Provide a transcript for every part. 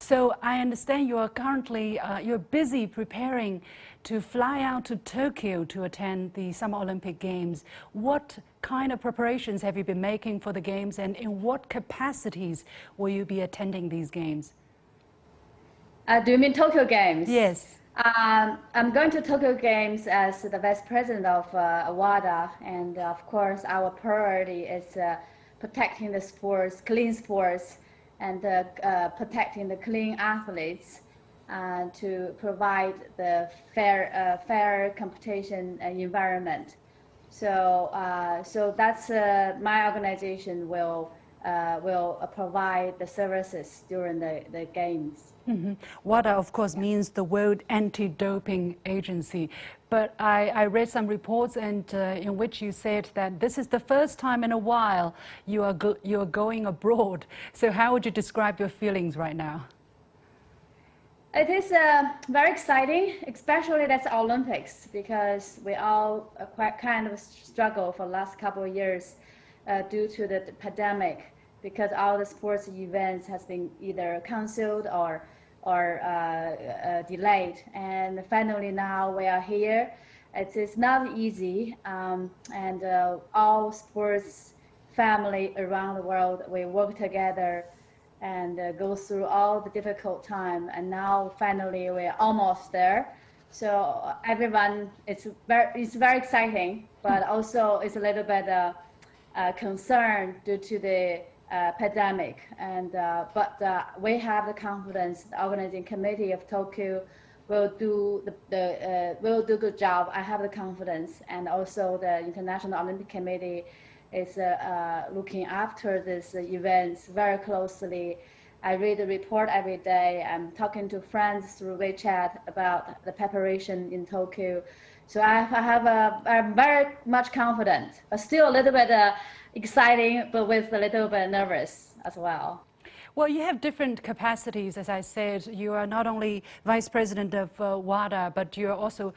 So I understand you are currently you're busy preparing to fly out to Tokyo to attend the Summer Olympic Games. What kind of preparations have you been making for the Games, and in what capacities will you be attending these Games? Do you mean Tokyo Games? Yes. I'm going to Tokyo Games as the Vice President of WADA, and of course our priority is protecting the sports, clean sports, and protecting the clean athletes to provide the fair competition environment. So that's my organization will provide the services during the games. Mm-hmm. WADA, of course, means the World Anti-Doping Agency. But I read some reports in which you said that this is the first time in a while you are going abroad. So how would you describe your feelings right now? It is very exciting, especially that's Olympics, because we all quite kind of struggle for the last couple of years due to the pandemic, because all the sports events has been either canceled or delayed. And finally now we are here. It is not easy, and all sports family around the world, we work together and go through all the difficult time, and now finally we're almost there. So everyone, it's very exciting, but also it's a little bit concerned due to the pandemic. And but we have the confidence the organizing committee of Tokyo will do will do a good job. I have the confidence, and also the International Olympic Committee is looking after these events very closely. I read the report every day. I'm talking to friends through WeChat about the preparation in Tokyo. So I'm very much confident, but still a little bit exciting, but with a little bit nervous as well. Well, you have different capacities, as I said. You are not only Vice President of WADA, but you're also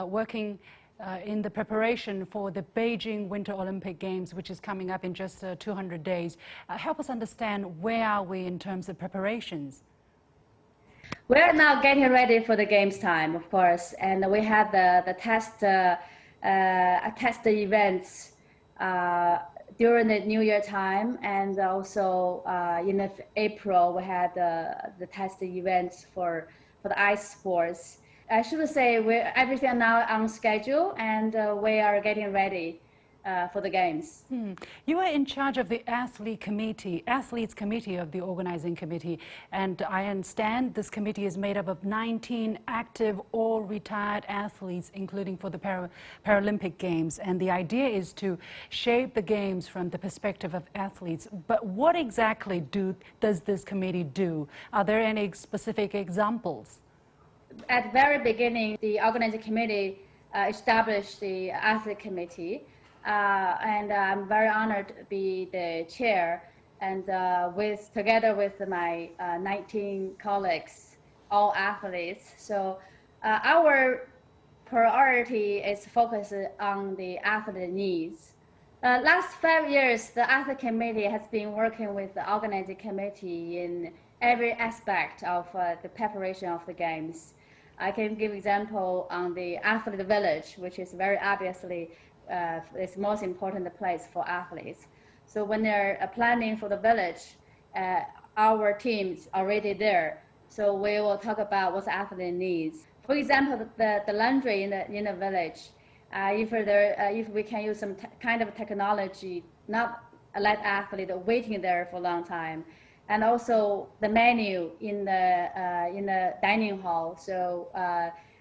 working in the preparation for the Beijing Winter Olympic Games, which is coming up in just 200 days. Help us understand, where are we in terms of preparations? We're now getting ready for the games time, of course, and we had the test events during the New Year time, and also in April we had the test events for the ice sports. I should say everything now on schedule, and we are getting ready for the games. You are in charge of the athletes committee of the organizing committee, and I understand this committee is made up of 19 active or retired athletes, including for the Paralympic Games, and the idea is to shape the games from the perspective of athletes. But what exactly does this committee do? Are there any specific examples? At the very beginning, the organizing committee established the athlete committee, and I'm very honored to be the chair, and together with my 19 colleagues, all athletes. So our priority is focused on the athlete needs. Last 5 years, the athlete committee has been working with the organizing committee in every aspect of the preparation of the games. I can give example on the athlete village, which is very obviously is most important place for athletes. So when they're planning for the village, our team's already there. So we will talk about what the athlete needs. For example, the laundry in the village. If we can use some kind of technology, not let athlete waiting there for a long time. And also the menu in the dining hall. So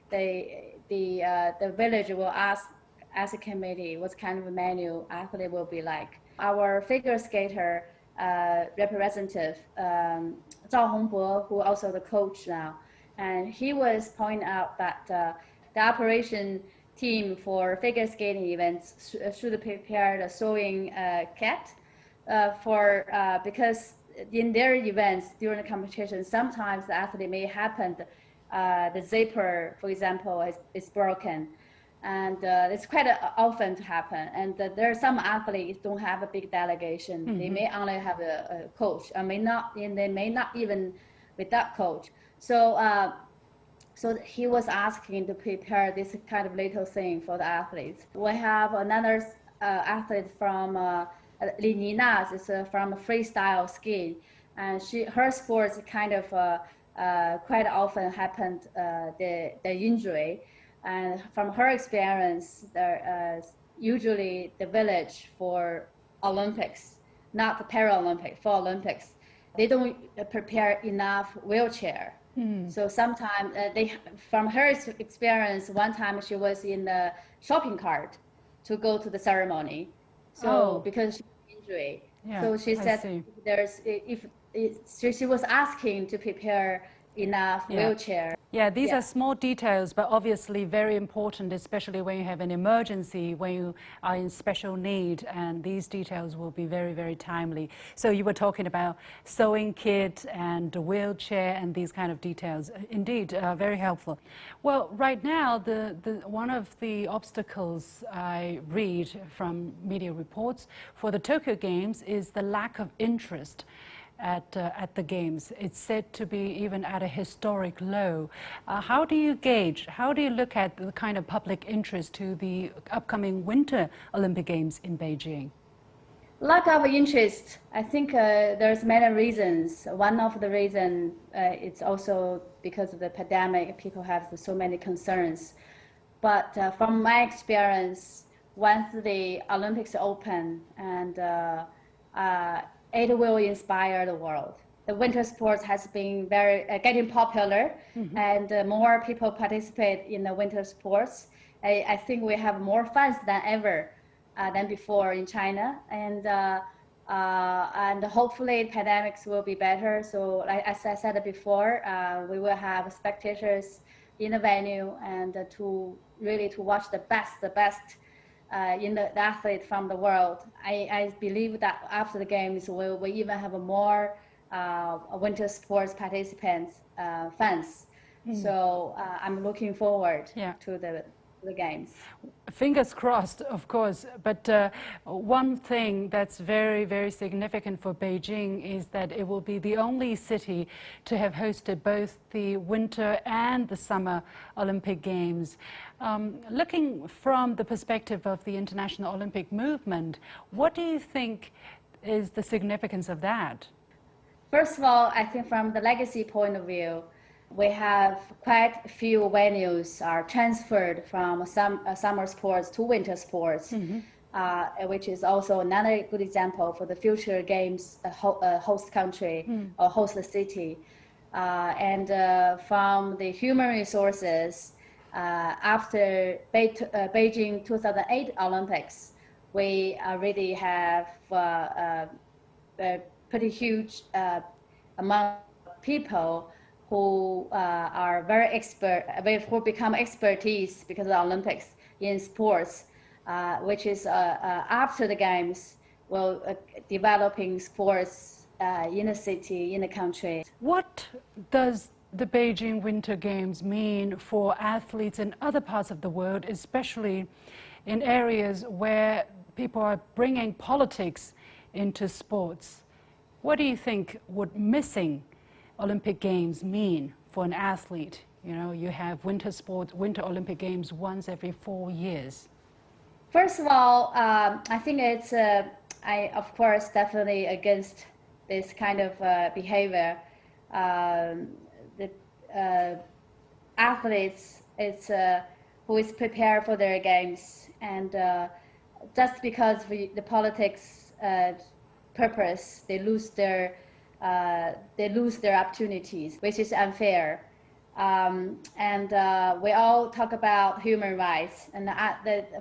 the village will ask as a committee what kind of menu athlete will be like. Our figure skater representative, Zhao Hongbo, who also the coach now, and he was pointing out that the operation team for figure skating events should prepare the sewing kit because in their events during the competition, sometimes the athlete may happen, the zipper, for example, is broken. And it's quite often to happen. And there are some athletes don't have a big delegation. Mm-hmm. They may only have a coach, or they may not even with that coach. So he was asking to prepare this kind of little thing for the athletes. We have another athlete from Li Nina, is from freestyle skiing, and her sports kind of quite often happened the injury, and from her experience, there usually the village for Olympics, not the Paralympic, for Olympics, they don't prepare enough wheelchair. So sometimes from her experience, one time she was in the shopping cart to go to the ceremony. So because she had injury, so she said she was asking to prepare enough wheelchair. Yeah, these are small details, but obviously very important, especially when you have an emergency, when you are in special need, and these details will be very, very timely. So you were talking about sewing kit and the wheelchair and these kind of details. Indeed, very helpful. Well, right now, one of the obstacles I read from media reports for the Tokyo Games is the lack of interest at the Games. It's said to be even at a historic low. How do you gauge, how do you look at the kind of public interest to the upcoming Winter Olympic Games in Beijing? Lack of interest, I think there's many reasons. One of the reasons it's also because of the pandemic, people have so many concerns. But from my experience, once the Olympics open and it will inspire the world. The winter sports has been getting popular, and more people participate in the winter sports. I think we have more fans than ever than before in China, and hopefully pandemics will be better. So as I said before, we will have spectators in the venue and to watch the best in the athlete from the world. I believe that after the games, we even have more winter sports participants, fans. So I'm looking forward to the games. Fingers crossed, of course. But one thing that's very, very significant for Beijing is that it will be the only city to have hosted both the Winter and the Summer Olympic Games. Looking from the perspective of the international Olympic movement, what do you think is the significance of that? First of all, I think from the legacy point of view, we have quite a few venues are transferred from summer sports to winter sports, which is also another good example for the future games host country or host city. And from the human resources, after Beijing 2008 Olympics, we already have a pretty huge amount of people who are very expert, who become expertise because of the Olympics in sports, which is after the games, developing sports in the city, in the country. What does the Beijing Winter Games mean for athletes in other parts of the world, especially in areas where people are bringing politics into sports? What do you think would missing Olympic Games mean for an athlete? You know, you have winter sports, Winter Olympic Games once every 4 years. First of all, I think it's, of course, definitely against this kind of behavior. The athletes, who is prepared for their games, and just because the politics purpose, they lose their opportunities, which is unfair. And we all talk about human rights, and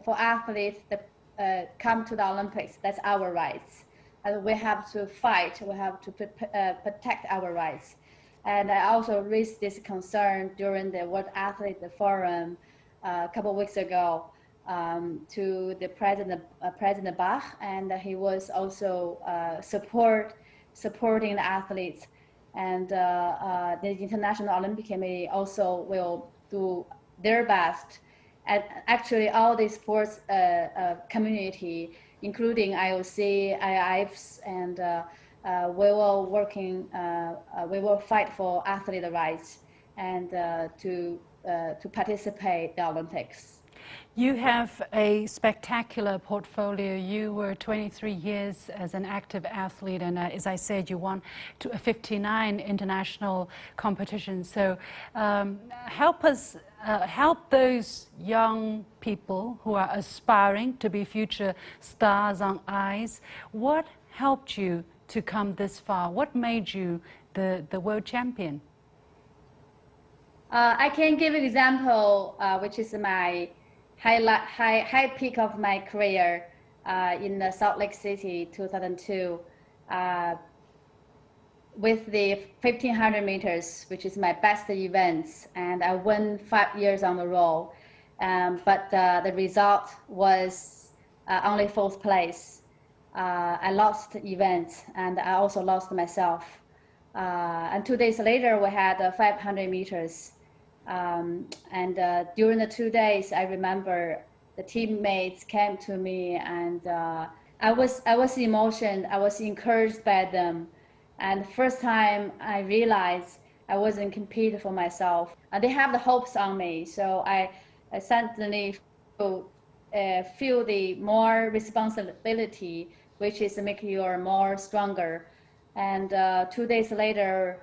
for athletes that come to the Olympics, that's our rights. And we have to fight, we have to protect our rights. And I also raised this concern during the World Athlete Forum a couple of weeks ago to the President Bach, and he was also supporting the athletes, and the International Olympic Committee also will do their best. And actually, all the sports community, including IOC, IIFs, and we will fight for athlete rights and to participate in the Olympics. You have a spectacular portfolio. You were 23 years as an active athlete, and as I said, you won 59 international competitions. So help those young people who are aspiring to be future stars on ice. What helped you to come this far? What made you the world champion? I can give an example, which is my high peak of my career in Salt Lake City, 2002, with the 1500 meters, which is my best event, and I won 5 years on the row. But the result was only 4th place. I lost the event, and I also lost myself. And 2 days later, we had 500 meters. During the 2 days, I remember the teammates came to me, and I was emotional. I was encouraged by them, and the first time I realized I wasn't competing for myself. They have the hopes on me, so I suddenly feel the more responsibility, which is making you more stronger. And 2 days later.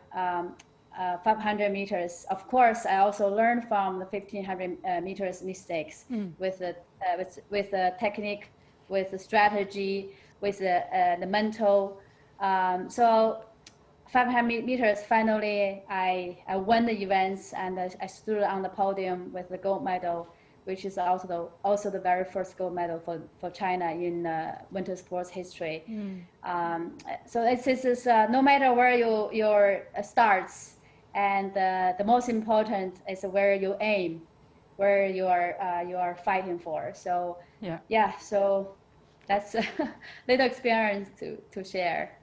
500 meters. Of course, I also learned from the 1500 meters mistakes with the technique, with the strategy, with the mental. So 500 meters, finally, I won the events, and I stood on the podium with the gold medal, which is also the very first gold medal for China in winter sports history. So it's no matter where your starts. And the most important is where you aim, where you are fighting for. So yeah, so that's a little experience to share.